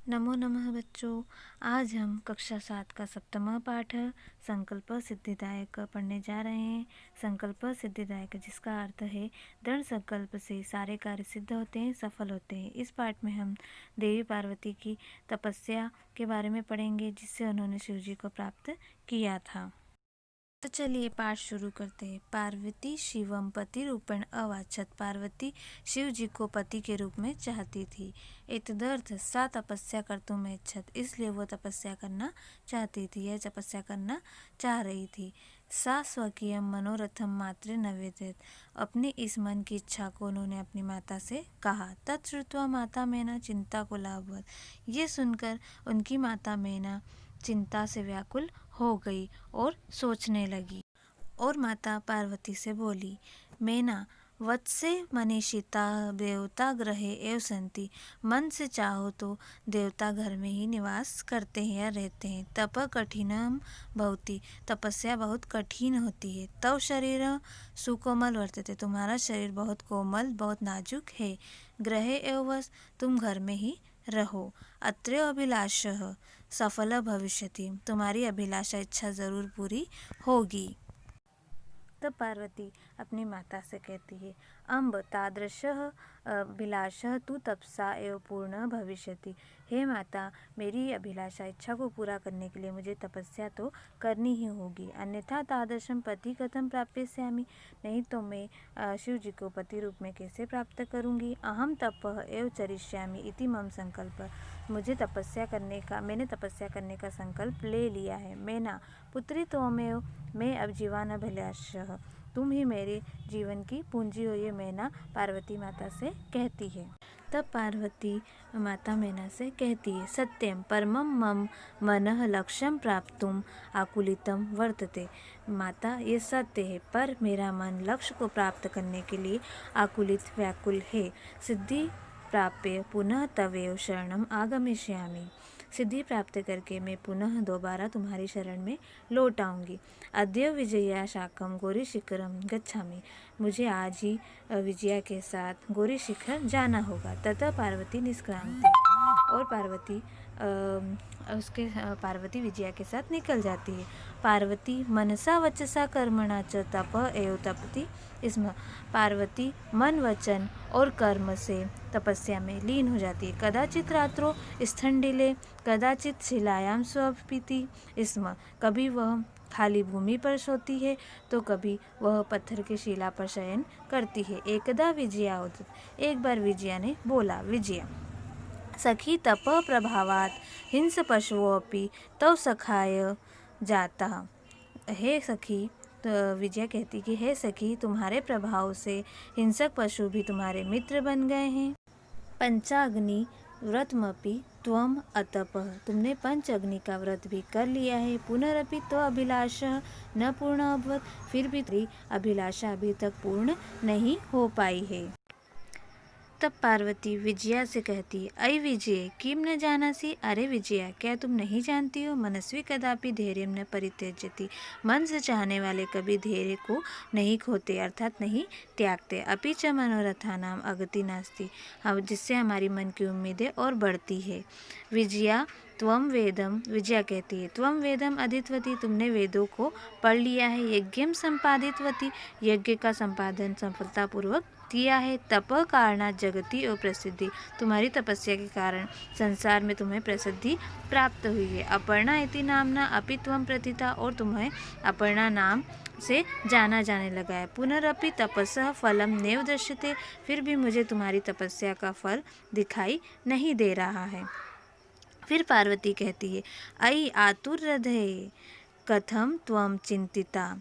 नमो नमः बच्चों। आज हम कक्षा 7 का 7वां पाठ संकल्प सिद्धिदायक पढ़ने जा रहे हैं। संकल्प सिद्धिदायक जिसका अर्थ है दृढ़ संकल्प से सारे कार्य सिद्ध होते हैं, सफल होते हैं। इस पाठ में हम देवी पार्वती की तपस्या के बारे में पढ़ेंगे जिससे उन्होंने शिव जी को प्राप्त किया था। तो चलिए पाठ शुरू करते हैं। पार्वती शिवम पति रूपेण अवाचत। पार्वती शिव जी को पति के रूप में चाहती थी। एतदर्थ सा तपस्या कर्तुम इच्छत, इसलिए वो तपस्या करना चाहती थी, यह तपस्या करना चाह रही थी। सा स्वकीय मनोरथम मात्र नवेदित, अपनी इस मन की इच्छा को उन्होंने अपनी माता से कहा। तत्श्रुत्वा माता मैना चिंता को लाभवत, ये सुनकर उनकी माता मैना चिंता से व्याकुल हो गई और सोचने लगी। और माता पार्वती से बोली, मैना वत्से मनीषिता देवता ग्रहे एव संति, मन से चाहो तो देवता घर में ही निवास करते हैं या रहते हैं। तप कठिनम भवति, तपस्या बहुत कठिन होती है। तव शरीर सुकोमल वर्तते, तुम्हारा शरीर बहुत कोमल बहुत नाजुक है। ग्रहे एव वस, तुम घर में ही रहो। अत्रे अभिलाषः सफल भविष्यति, तुम्हारी अभिलाषा इच्छा जरूर पूरी होगी। तब पार्वती अपनी माता से कहती है, अम्ब तादृशः अभिलाषः तु तपसा एव पूर्ण भविष्यति। हे माता, मेरी अभिलाषा इच्छा को पूरा करने के लिए मुझे तपस्या तो करनी ही होगी, अन्यथा तादृशम पति कथम प्राप्स्यामि, नहीं तो मैं शिव जी को पति रूप में कैसे प्राप्त करूंगी। अहम तपः एव चरिष्यामि इति मम संकल्प, मैंने तपस्या करने का संकल्प ले लिया है। मैना पुत्री त्वमेव, मैं अब जीवन अभिलाषः, तुम ही मेरे जीवन की पूंजी हो, ये मैना पार्वती माता से कहती है। तब पार्वती माता मैना से कहती है, सत्यम परमम मम मनः लक्ष्यम प्राप्तुम आकुलितम वर्तते। माता, ये सत्य है, पर मेरा मन लक्ष्य को प्राप्त करने के लिए आकुलित व्याकुल है। सिद्धि प्राप्य पुनः तवेव शरणम आगमिष्यामि, सिद्धि प्राप्त करके मैं पुनः दोबारा तुम्हारी शरण में लौट आऊँगी। अद्य विजया शाकम गौरी शिखरम गच्छामि, मुझे आज ही विजया के साथ गौरी शिखर जाना होगा। तथा पार्वती निष्क्रांति, और पार्वती विजया के साथ निकल जाती है। पार्वती मनसा वचसा कर्मणा च तप एव तपति स्म, पार्वती मन वचन और कर्म से तपस्या में लीन हो जाती है। कदाचित रात्रो स्थंडिले कदाचित शिलायाम स्वपिति स्म, कभी वह खाली भूमि पर सोती है तो कभी वह पत्थर के शिला पर शयन करती है। एकदा विजया उदित, एक बार विजया ने बोला, विजया सखी तप प्रभावात हिंस पशुओपि तव सखाय जाता। हे सखी, तो विजया कहती कि हे सखी, तुम्हारे प्रभाव से हिंसक पशु भी तुम्हारे मित्र बन गए हैं। पंचाग्नि व्रतमपि त्वम अतपः, तुमने पंच अग्नि का व्रत भी कर लिया है। पुनरपि तो अभिलाषा न पूर्ण अभवत, फिर भी तेरी अभिलाषा अभी तक पूर्ण नहीं हो पाई है। तब पार्वती विजया से कहती, अय विजय किम न जानासी, अरे विजया, क्या तुम नहीं जानती हो, मनस्वी कदापि धैर्यम न परित्यजति, मन से चाहने वाले कभी धैर्य को नहीं खोते अर्थात नहीं त्यागते। अपि च मनोरथानाम अगति नास्ति, हम जिससे हमारी मन की उम्मीदें और बढ़ती है। विजया त्वम वेदम, विजया कहती है, त्वम वेदम अधीतवती, तुमने वेदों को पढ़ लिया है। यज्ञम संपादितवती, यज्ञ का संपादन सफलतापूर्वक किया है। तप कारणात् जगति और प्रसिद्धि, तुम्हारी तपस्या के कारण संसार में तुम्हें प्रसिद्धि प्राप्त हुई है। अपर्णा इति नामना अपि त्वं प्रथिता, और तुम्हें अपर्णा नाम से जाना जाने लगा है। पुनरपि तपसः फलम नैव दृश्यते, फिर भी मुझे तुम्हारी तपस्या का फल दिखाई नहीं दे रहा है। फिर पार्वती कहती है, अयि आतुर हृदये कथम त्वं चिंतिता।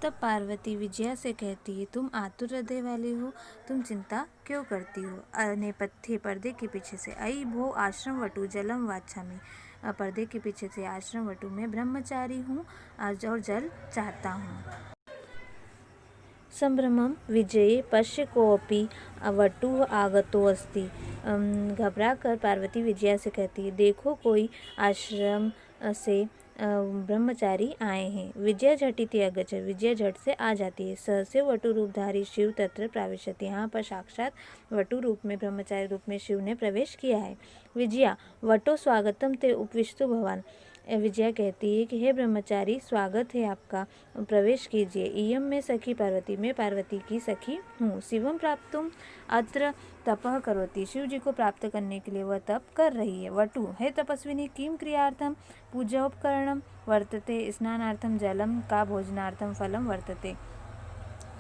तब पार्वती विजया से कहती है, तुम आतुर हृदय वाली हो, तुम चिंता क्यों करती हो। नेपथ्य, पर्दे के पीछे से, अयि भो आश्रम वटु जलम वाच्छामि, पर्दे के पीछे से आश्रम वटु में ब्रह्मचारी हूँ और जल चाहता हूँ। संभ्रमम विजये पश्य कोऽपि वटु आगतो अस्ति, घबरा कर पार्वती विजया से कहती है, देखो कोई आश्रम से ब्रह्मचारी आए हैं। विजया झटिति अगच, विजया झट से आ जाती है। सहसे वटु रूपधारी शिव तत्र प्राविशति, यहाँ पर साक्षात वटु रूप में ब्रह्मचारी रूप में शिव ने प्रवेश किया है। विजया वटो स्वागतम ते उपविष्टु भवान, विजया कहती है कि हे ब्रह्मचारी स्वागत है आपका, प्रवेश कीजिए। इयम में सखी पार्वती, मैं पार्वती की सखी हूँ। शिवम प्राप्तुम अत्र तपः करोति, शिव जी को प्राप्त करने के लिए वह तप कर रही है। वटु हे तपस्विनी किम क्रियार्थम पूजोपकरणम वर्तते, स्नानार्थम जलम का भोजनार्थम फलम वर्तते।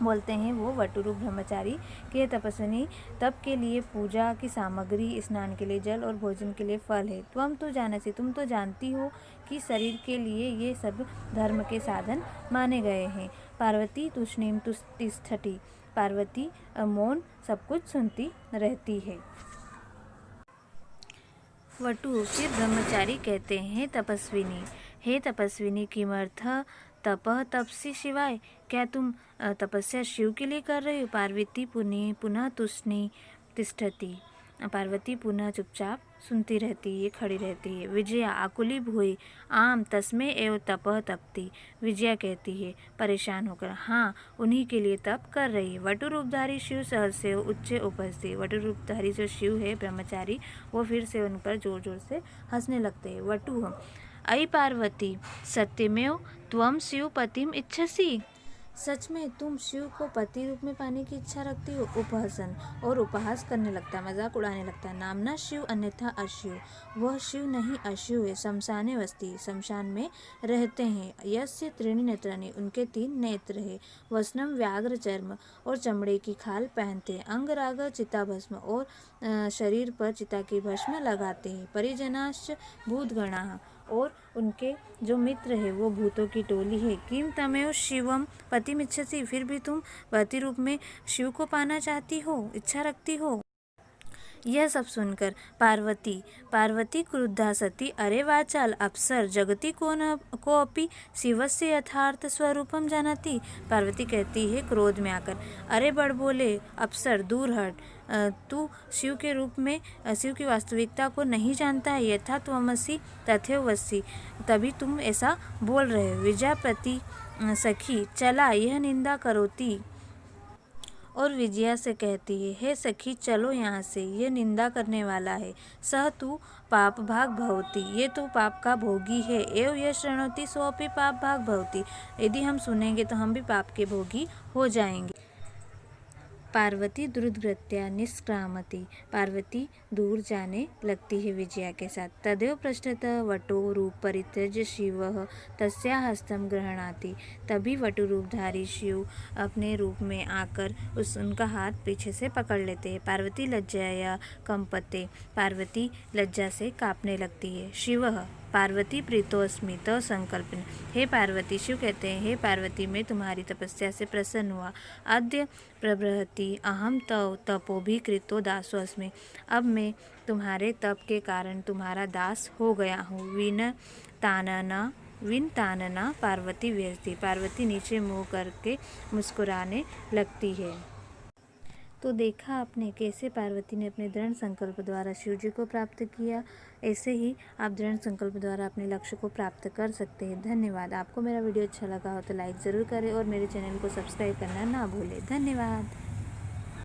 बोलते हैं वो वटुरूप ब्रह्मचारी के तपस्विनी तप के लिए पूजा की सामग्री, स्नान के लिए जल और भोजन के लिए फल है। त्वम तो जानसी, तुम तो जानती हो कि शरीर के लिए ये सब धर्म के साधन माने गए हैं। पार्वती तुष्णीम तुष्टिष्ठति, पार्वती मौन सब कुछ सुनती रहती है। वटु फिर ब्रह्मचारी कहते हैं तपस्विनी, हे तपस्विनी किमर्थ तपः तपसी शिवाय, क्या तुम तपस्या शिव के लिए कर रहे हो। पार्वती पुनः तुष्णी तिष्ठति, पार्वती पुनः चुपचाप सुनती रहती है, खड़ी रहती है। विजया आकुली भूई आम तस्मे एव तपः तपती, विजया कहती है परेशान होकर, हाँ उन्हीं के लिए तप कर रही है। वटु रूपधारी शिव सहस्य उच्चे उपस्थित, वटु रूपधारी जो शिव है ब्रह्मचारी वो फिर से उन पर जोर जोर से हंसने लगते हैं। वटु अयि पार्वती सत्यमेव त्वम शिव पतिम इच्छसि, सच में तुम शिव को पति रूप में पाने की इच्छा रखती हो। उपहसन और उपहास करने लगता है, मजाक उड़ाने लगता है। नामना शिव अन्यथा अशिव, वह शिव नहीं अशिव है। शमशाने वस्ती, शमशान में रहते हैं। यस्य त्रीणि नेत्राणि, उनके 3 नेत्र है। वसनम व्याघ्र चर्म, और चमड़े की खाल पहनते हैं। अंगराग चिता भस्म, और शरीर पर चिता की भस्म लगाते हैं। परिजनाश्च भूतगणा, और उनके जो मित्र है वो भूतों की टोली है। किम तमेव शिवम पतिमिच्छसि, फिर भी तुम पति रूप में शिव को पाना चाहती हो, इच्छा रखती हो। यह सब सुनकर पार्वती क्रुद्धा सती, अरे वाचाल अप्सर जगति कोऽपि शिवस्य यथार्थ स्वरूपम जानति, पार्वती कहती है क्रोध में आकर, अरे बड़बोले अप्सर दूर हट, तू शिव के रूप में शिव की वास्तविकता को नहीं जानता है। यथा त्वमसि तथैव वसि, तभी तुम ऐसा बोल रहे हो। विजयापति सखी चला यह निंदा करोति, और विजया से कहती है, हे सखी चलो यहाँ से, ये निंदा करने वाला है। सह तू पाप भाग भवती, ये तो पाप का भोगी है। एव यह शृणोति सोऽपि पाप भाग भवती, यदि हम सुनेंगे तो हम भी पाप के भोगी हो जाएंगे। पार्वती द्रुतगत्या निष्क्रामति, पार्वती दूर जाने लगती है विजया के साथ। तदेव पृष्ठतः वटो रूप परित्यज्य शिवः तस्या हस्तं गृह्णाति, तभी वटु रूपधारी शिव अपने रूप में आकर उनका हाथ पीछे से पकड़ लेते हैं। पार्वती लज्जया कंपते, पार्वती लज्जा से कांपने लगती है। शिवः पार्वती प्रीतोऽस्मि तव संकल्पन, हे पार्वती, शिव कहते हैं, हे पार्वती मैं तुम्हारी तपस्या से प्रसन्न हुआ। अद्य प्रबृहति अहम तव तपोभि कृतो दासोऽस्मि, अब मैं तुम्हारे तप के कारण तुम्हारा दास हो गया हूँ। विन तानना पार्वती व्यस्ति, पार्वती नीचे मुँह करके मुस्कुराने लगती है। तो देखा आपने कैसे पार्वती ने अपने दृढ़ संकल्प द्वारा शिव जी को प्राप्त किया। ऐसे ही आप दृढ़ संकल्प द्वारा अपने लक्ष्य को प्राप्त कर सकते हैं। धन्यवाद। आपको मेरा वीडियो अच्छा लगा हो तो लाइक ज़रूर करें और मेरे चैनल को सब्सक्राइब करना ना भूलें। धन्यवाद।